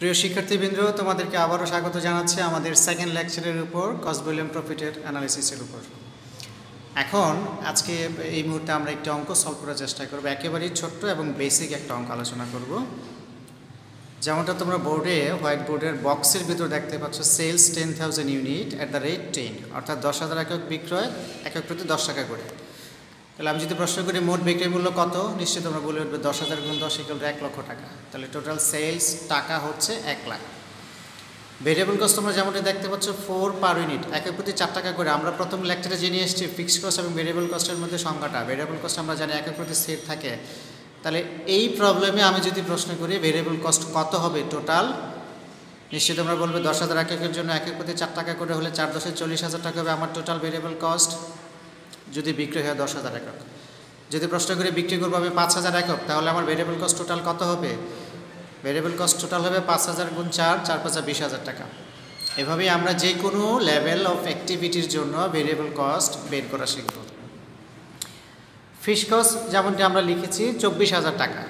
প্রিয় শিক্ষার্থীবৃন্দ, তোমাদেরকে আবারও স্বাগত জানাচ্ছি আমাদের সেকেন্ড লেকচারের উপর কস্ট ভলিউম প্রফিটের অ্যানালিসিসের উপর। এখন আজকে এই মুহূর্তে আমরা একটি অঙ্ক সলভ করার চেষ্টা করব। একেবারেই ছোট্ট এবং বেসিক একটা অঙ্ক আলোচনা করব। যেমনটা তোমরা বোর্ডে হোয়াইট বোর্ডের বক্সের ভিতর দেখতে পাচ্ছ, sales 10,000 unit at the rate 10, অর্থাৎ 10,000 একক বিক্রয়, একক প্রতি 10 টাকা করে। তাহলে আমি যদি প্রশ্ন করি মোট বিক্রয় মূল্য কত, নিশ্চয়ই তোমরা বলে উঠবে 10,000 গুণ 10 = 1 লক্ষ টাকা। তাহলে টোটাল সেলস টাকা হচ্ছে 1 লাখ। ভেরিয়েবল কস্ট তোমরা যেমনটা দেখতে পাচ্ছ 4 পার ইউনিট, একক প্রতি 4 টাকা করে। আমরা প্রথম লেকচারে জেনে এসেছি ফিক্সড কস্ট এবং ভেরিয়েবল কস্টের মধ্যে সংখ্যাটা। ভেরিয়েবল কস্ট আমরা জানি একক প্রতি স্থির থাকে। তাহলে এই প্রবলেমে আমি যদি প্রশ্ন করি ভেরিয়েবল কস্ট কত হবে টোটাল, নিশ্চয়ই তোমরা বলবে 10,000 এককের জন্য একক প্রতি 4 টাকা করে হলে 4 × 10 = 40,000 টাকা হবে আমার টোটাল ভেরিয়েবল কস্ট, যদি বিক্রি হয় 10,000 একক। যদি প্রশ্ন করে বিক্রি করবো আমি 5,000 একক, তাহলে আমার ভেরিয়েবল কস্ট টোটাল কত হবে? ভেরিয়েবল কস্ট টোটাল হবে 5,000 গুণ 4, 4 × 5 = 20,000 টাকা। এভাবেই আমরা যে কোনো লেভেল অফ অ্যাক্টিভিটির জন্য ভেরিয়েবল কস্ট বের করা শিখব। ফিক্সড কস্ট যেমনটি আমরা লিখেছি 24,000 টাকা।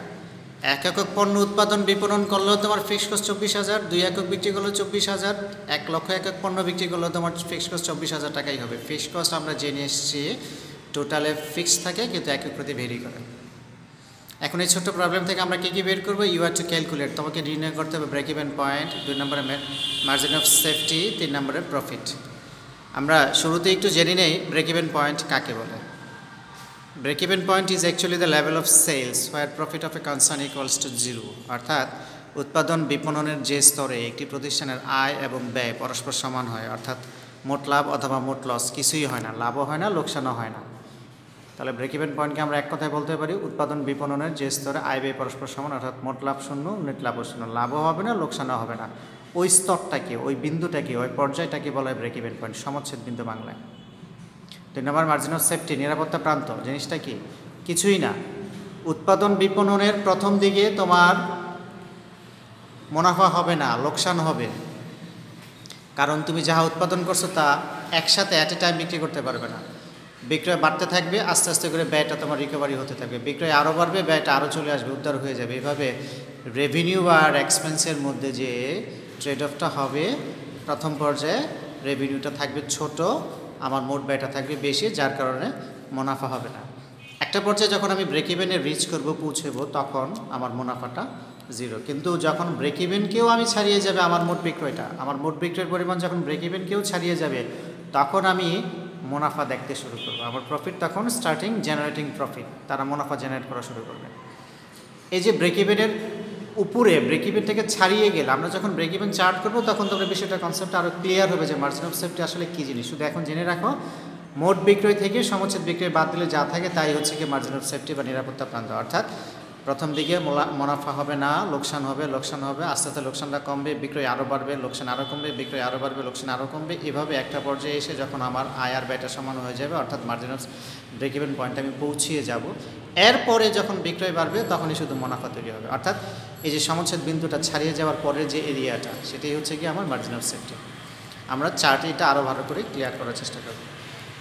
এক একক পণ্য উৎপাদন বিপণন করলেও তোমার ফিক্সড কস্ট 24,000, 2 একক বিক্রি করলেও 24,000, 1 লক্ষ একক পণ্য বিক্রি করলেও তোমার ফিক্সড কস্ট 24,000 টাকাই হবে। ফিক্সড কস্ট আমরা জেনে এসেছি টোটালে ফিক্সড থাকে কিন্তু একক প্রতি ভেরি করে। এখন এই ছোট্ট প্রবলেম থেকে আমরা কী বের করবো? ইউ আর টু ক্যালকুলেট, তোমাকে নির্ণয় করতে হবে ব্রেক ইভেন পয়েন্ট, 2 নম্বরে মার্জিন অফ সেফটি, 3 নম্বরে প্রফিট। আমরা শুরুতে একটু জেনে নেই ব্রেক ইভেন পয়েন্ট কাকে বলে। Break even point is actually the level of sales where profit of a concern equals to 0, অর্থাৎ উৎপাদন বিপণনের যে স্তরে একটি প্রতিষ্ঠানের আয় এবং ব্যয় পরস্পর সমান হয়, অর্থাৎ মোট লাভ অথবা মোট লস কিছুই হয় না, লাভও হয় না লোকসানও হয় না। তাহলে ব্রেক ইভেন পয়েন্টকে আমরা এক কথায় বলতে পারি উৎপাদন বিপণনের যে স্তরে আয় ব্যয় পরস্পর সমান, অর্থাৎ মোট লাভ শূন্য, নেট লাভও শূন্য, লাভও হবে না লোকসানও হবে না। ওই স্তরটাকে, ওই বিন্দুটাকে, ওই পর্যায়টাকে বলা হয় ব্রেক ইভেন পয়েন্ট, সমচ্ছেদ বিন্দু বাংলায়। 2 নম্বর মার্জিন অফ সেফটি, নিরাপত্তা প্রান্ত। জিনিসটা কি? কিছুই না। উৎপাদন বিপণনের প্রথম দিকে তোমার মুনাফা হবে না, লোকসান হবে, কারণ তুমি যাহা উৎপাদন করছো তা একসাথে অ্যাট এ টাইম বিক্রি করতে পারবে না। বিক্রয় বাড়তে থাকবে, আস্তে আস্তে করে ব্যয়টা তোমার রিকভারি হতে থাকবে, বিক্রয় আরও বাড়বে, ব্যয়টা আরও চলে আসবে, উদ্ধার হয়ে যাবে। এভাবে রেভিনিউ আর এক্সপেন্সের মধ্যে যে ট্রেড অফটা হবে, প্রথম পর্যায়ে রেভিনিউটা থাকবে ছোট, আমার মোট ব্যয়টা থাকবে বেশি, যার কারণে মুনাফা হবে না। একটা পর্যায়ে যখন আমি ব্রেক ইভেনে রিচ করবো, পৌঁছবো, তখন আমার মুনাফাটা 0। কিন্তু যখন ব্রেক ইভেনকেও আমি ছাড়িয়ে যাবে আমার মোট বিক্রয়টা, আমার মোট বিক্রয়ের পরিমাণ যখন ব্রেক ইভেনকেও ছাড়িয়ে যাবে, তখন আমি মুনাফা দেখতে শুরু করবো। আমার প্রফিট তখন স্টার্টিং জেনারেটিং প্রফিট, তারা মুনাফা জেনারেট করা শুরু করবে। এই যে ব্রেক ইভেনের উপরে, ব্রেক ইভেন থেকে ছাড়িয়ে গেলে আমরা যখন ব্রেক ইভেন চার্ট করবো, তখন তোমরা বিষয়টা কনসেপ্টটা আরও ক্লিয়ার হবে যে মার্জিন অফ সেফটি আসলে কী জিনিস। শুধু এখন জেনে রাখো, মোট বিক্রয় থেকে সমচ্ছেদ বিক্রয় বাদ দিলে যা থাকে তাই হচ্ছে কি মার্জিন অফ সেফটি বা নিরাপত্তা প্রান্ত। অর্থাৎ প্রথম দিকে মুনাফা হবে না, লোকসান হবে, লোকসান হবে, আস্তে আস্তে লোকসানটা কমবে, বিক্রয় আরও বাড়বে, লোকসান আরও কমবে, বিক্রয় আরও বাড়বে, লোকসান আরও কমবে। এভাবে একটা পর্যায়ে এসে যখন আমার আয় আর ব্যয়টা সমান হয়ে যাবে, অর্থাৎ মার্জিন অফ ব্রেক ইভেন পয়েন্টে আমি পৌঁছিয়ে যাব, এরপরে যখন বিক্রয় বাড়বে তখনই শুধু মুনাফা তৈরি হবে। অর্থাৎ এই যে সমচ্ছেদ বিন্দুটা ছাড়িয়ে যাওয়ার পরের যে এরিয়াটা, সেটাই হচ্ছে কি আমার মার্জিন অফ সেফটি। আমরা চার্টে এটা আরও ভালো করে ক্লিয়ার করার চেষ্টা করব।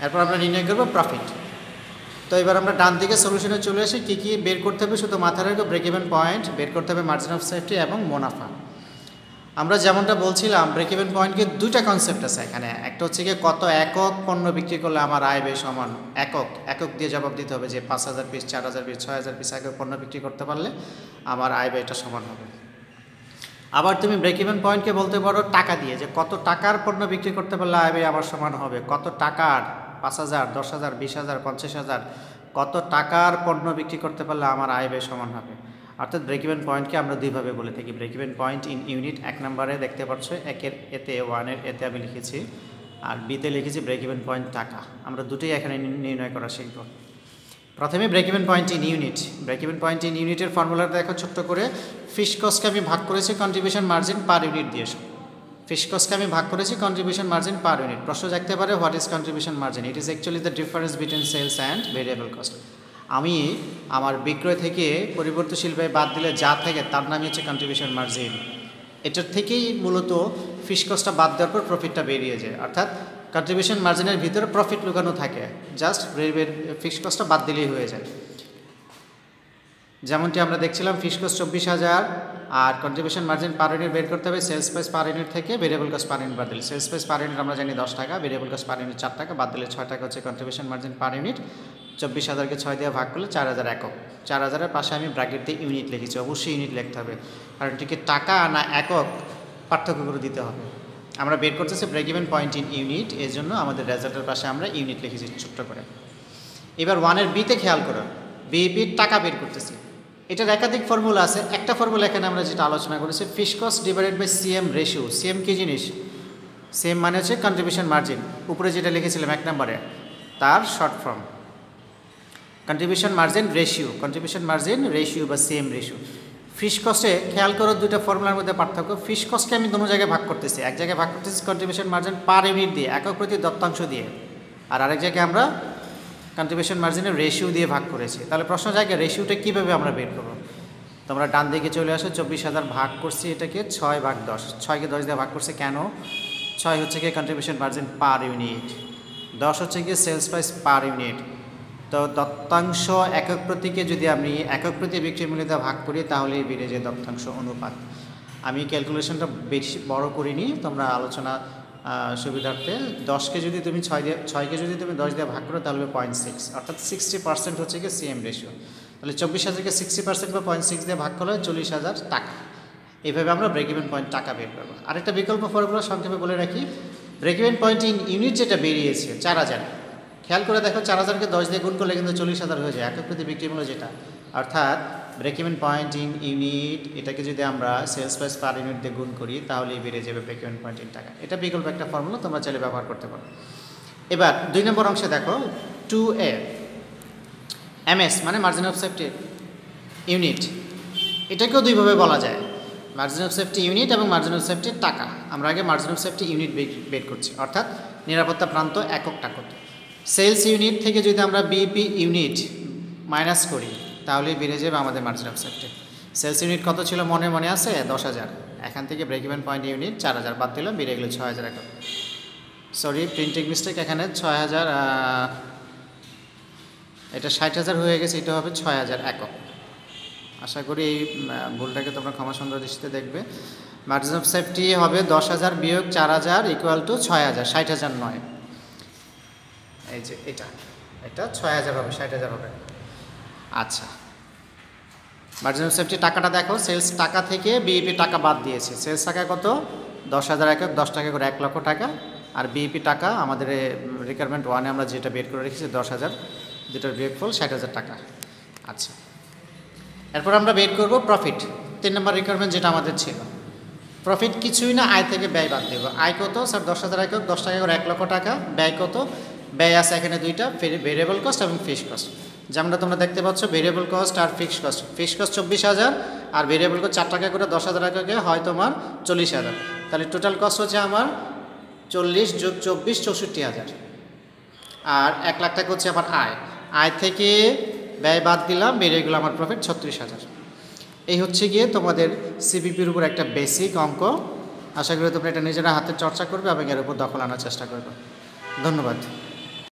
এরপর আমরা নির্ণয় করব প্রফিট। তো এবার আমরা ডান দিকে সলিউশনে চলে আসি। কী কী বের করতে হবে শুধু মাথায় রাখবো, ব্রেক ইভেন পয়েন্ট বের করতে হবে, মার্জিন অফ সেফটি এবং মুনাফা। আমরা যেমনটা বলছিলাম ব্রেক ইভেন পয়েন্টকে দুইটা কনসেপ্ট আছে এখানে। একটা হচ্ছে গিয়ে কত একক পণ্য বিক্রি করলে আমার আয় ব্যয় সমান, একক দিয়ে জবাব দিতে হবে যে 5,000 পিস, 4,000 পিস, 6,000 পিস একক পণ্য বিক্রি করতে পারলে আমার আয় ব্যয়টা সমান হবে। আবার তুমি ব্রেক ইভেন পয়েন্টকে বলতে পারো টাকা দিয়ে, যে কত টাকার পণ্য বিক্রি করতে পারলে আয় ব্যয় আমার সমান হবে, কত টাকার, 5,000, 10,000, 20,000, 50,000, কত টাকার পণ্য বিক্রি করতে পারলে আমার আয় ব্যয় সমান হবে। অর্থাৎ ব্রেক ইভেন পয়েন্টকে আমরা দুইভাবে বলে থাকি। Break even point in unit 1 নম্বরে দেখতে পাচ্ছ, 1-এর এতে, 1-এর এতে আমি লিখেছি, আর বিতে লিখেছি ব্রেক ইভেন পয়েন্ট টাকা। আমরা দুটোই এখানে নির্ণয় করা শিখব। প্রথমে break even point in unit. Break even point in ইউনিটের ফর্মুলাটা দেখো ছোট্ট করে। ফিক্সড কস্টকে আমি ভাগ করেছি কন্ট্রিবিউশন মার্জিন পার ইউনিট দিয়ে। ফিক্সড কস্টকে আমি ভাগ করেছি কন্ট্রিবিউশন মার্জিন পার ইউনিট। প্রশ্ন জাগতে পারে what is contribution margin? It is actually the difference between sales and variable cost. আমি আমার বিক্রয় থেকে পরিবর্তনশীল ব্যয় বাদ দিলে যা থাকে তার নামই হচ্ছে কন্ট্রিবিউশন মার্জিন। এটার থেকেই মূলত ফিক্সড কস্টটা বাদ দেওয়ার পর প্রফিটটা বেরিয়ে যায়। অর্থাৎ কন্ট্রিবিউশন মার্জিনের ভিতরে প্রফিট লুকানো থাকে, জাস্ট ফিক্সড কস্টটা বাদ দিলেই হয়ে যায়। যেমনটি আমরা দেখছিলাম ফিক্সড কস্ট 24,000 আর কন্ট্রিবিউশন মার্জিন পার ইউনিট বের করতে হবে সেলস প্রাইস পার ইউনিট থেকে ভেরিয়েবল কস্ট পার ইউনিট বাদ দিলে সেলস প্রাইস পার ইউনিট আমরা জানি 10 টাকা ভেরিয়েবল কস্ট পার ইউনিট 4 টাকা বাদ দিলে 6 টাকা হচ্ছে কন্ট্রিবিউশন মার্জিন পার ইউনিট 24,000কে 6 দিয়ে ভাগ করলে 4,000 একক 4,000-এর পাশে আমি ব্র্যাকেট দিয়ে ইউনিট লিখেছি অবশ্যই ইউনিট লিখতে হবে কারণ এটিকে টাকা না একক পার্থক্য করে দিতে হবে আমরা বের করতেছি break even point in unit এর জন্য আমাদের রেজাল্টের পাশে আমরা ইউনিট লিখেছি ছোট্ট করে এবার 1-এর বিতে খেয়াল করো বিইপির টাকা বের করতেছি এটার একাধিক ফর্মুলা আছে একটা ফর্মুলা এখানে আমরা যেটা আলোচনা করেছি fixed cost divided by CM ratio CM কি জিনিস সিএম মানে হচ্ছে কন্ট্রিবিউশন মার্জিন উপরে যেটা লিখেছিলাম 1 নম্বরে তার short form contribution margin ratio বা সিএম রেশিও ফিক্সড কস্টে খেয়াল করো দুটো ফর্মুলার মধ্যে পার্থক্য ফিক্সড কস্টকে আমি দুটো জায়গায় ভাগ করতেছি এক জায়গায় ভাগ করতেছি কন্ট্রিবিউশন মার্জিন পার ইউনিট দিয়ে একক প্রতি দত্তাংশ দিয়ে আর আরেক জায়গায় আমরা কন্ট্রিবিউশন মার্জিনের রেশিও দিয়ে ভাগ করেছি তাহলে প্রশ্ন জায়গায় রেশিওটা কীভাবে আমরা বের করবো তোমরা ডান দিকে চলে আসো 24,000 ভাগ করছি এটাকে 6/10 6কে 10 দিয়ে ভাগ করছে কেন 6 হচ্ছে গিয়ে কন্ট্রিবিউশন মার্জিন পার ইউনিট 10 হচ্ছে গিয়ে সেলস প্রাইস পার ইউনিট তো দত্তাংশ একক প্রতিকে যদি আমি একক প্রতি বিক্রি মূল্য দিয়ে ভাগ করি তাহলেই বেড়ে যায় দত্তাংশ অনুপাত আমি ক্যালকুলেশনটা বেশি বড় করিনি তোমরা আলোচনা সুবিধার্থে 10কে যদি তুমি 6কে যদি তুমি 10 দিয়ে ভাগ করো তাহলে 0.6 অর্থাৎ 60% হচ্ছে কি সিএম রেশিও তাহলে 24,000কে 60% বা 0.6 দিয়ে ভাগ করলে 40,000 টাকা এইভাবে আমরা ব্রেক ইভেন পয়েন্ট টাকা বের করবো আরেকটা বিকল্প ফর্মুলা সংক্ষেপে বলে রাখি break even point in unit যেটা বেরিয়েছে 4,000 খেয়াল করে দেখো 4,000কে 10 দিয়ে গুণ করলে কিন্তু 40,000 হয়ে যায় একক প্রতি বিক্রি মূল্য যেটা অর্থাৎ break even point in unit এটাকে যদি আমরা সেলস প্রাইস পার ইউনিট দিয়ে গুণ করি তাহলেই বেড়ে যাবে ব্রেক ইভেন পয়েন্ট ইন টাকা এটা বিকল্প একটা ফর্মুলা তোমরা চাইলে ব্যবহার করতে পারো এবার 2 নম্বর অংশে দেখো 2a এমএস মানে মার্জিন অফ সেফটি ইউনিট এটাকেও দুইভাবে বলা যায় মার্জিন অফ সেফটি ইউনিট এবং মার্জিন অফ সেফটি টাকা আমরা আগে মার্জিন অফ সেফটি ইউনিট বের করছি অর্থাৎ নিরাপত্তা প্রান্ত একক টাকা সেলস ইউনিট থেকে যদি আমরা বিইপি ইউনিট মাইনাস করি তাহলে বেড়ে যাবে আমাদের margin of safety sales unit কত ছিল মনে আছে 10,000 এখান থেকে ব্রেক ইভেন পয়েন্ট ইউনিট 4,000 বাদ দিলাম বেড়ে গেলো 6,000 একক সরি প্রিন্টিং মিস্টেক এখানে 6,000 এটা 60,000 হয়ে গেছে এটা হবে 6,000 একক আশা করি এই ভুলটাকে তোমরা ক্ষমা সুন্দর দৃষ্টিতে দেখবে মার্জিন অফ সেফটি হবে 10,000 বিয়োগ 4,000 ইকুয়াল টু 6,000 60,000 নয় এই যে এটা 6,000 হবে 60,000 হবে আচ্ছা মার্জিন অফ সেফটি টাকাটা দেখো সেলস টাকা থেকে বিইপি টাকা বাদ দিয়েছে সেলস টাকা কত 10,000 একক 10 টাকা করে 1 লক্ষ টাকা আর বিইপি টাকা আমাদের রিকোয়ারমেন্ট 1-এ আমরা যেটা বের করে রেখেছি 10,000 যেটার বিয়োগফল 60,000 টাকা আচ্ছা এরপর আমরা বের করব প্রফিট 3 নম্বর রিকোয়ারমেন্ট যেটা আমাদের ছিল প্রফিট কিছুই না আয় থেকে ব্যয় বাদ দেব আয় কত স্যার 10,000 একক 10 টাকা করে 1 লক্ষ টাকা ব্যয় কত ব্যয় আছে এখানে দুইটা ভেরিয়েবল কস্ট এবং ফিক্সড কস্ট যেমনটা তোমরা দেখতে পাচ্ছ ভেরিয়েবল কস্ট আর ফিক্সড কস্ট 24,000 আর ভেরিয়েবল কস্ট 4 টাকা করে 10,000 এককে হয় তোমার 40,000 তাহলে টোটাল কস্ট হচ্ছে আমার 40 যোগ 24 64,000 আর 1 লাখ টাকা হচ্ছে আমার আয় থেকে ব্যয় বাদ দিলাম বেরিয়ে গেল আমার প্রফিট 36,000 এই হচ্ছে গিয়ে তোমাদের সিপিপির উপর একটা বেসিক অঙ্ক আশা করি তোমরা এটা নিজেরা হাতে চর্চা করবে এবং এর উপর দখল আনার চেষ্টা করবে ধন্যবাদ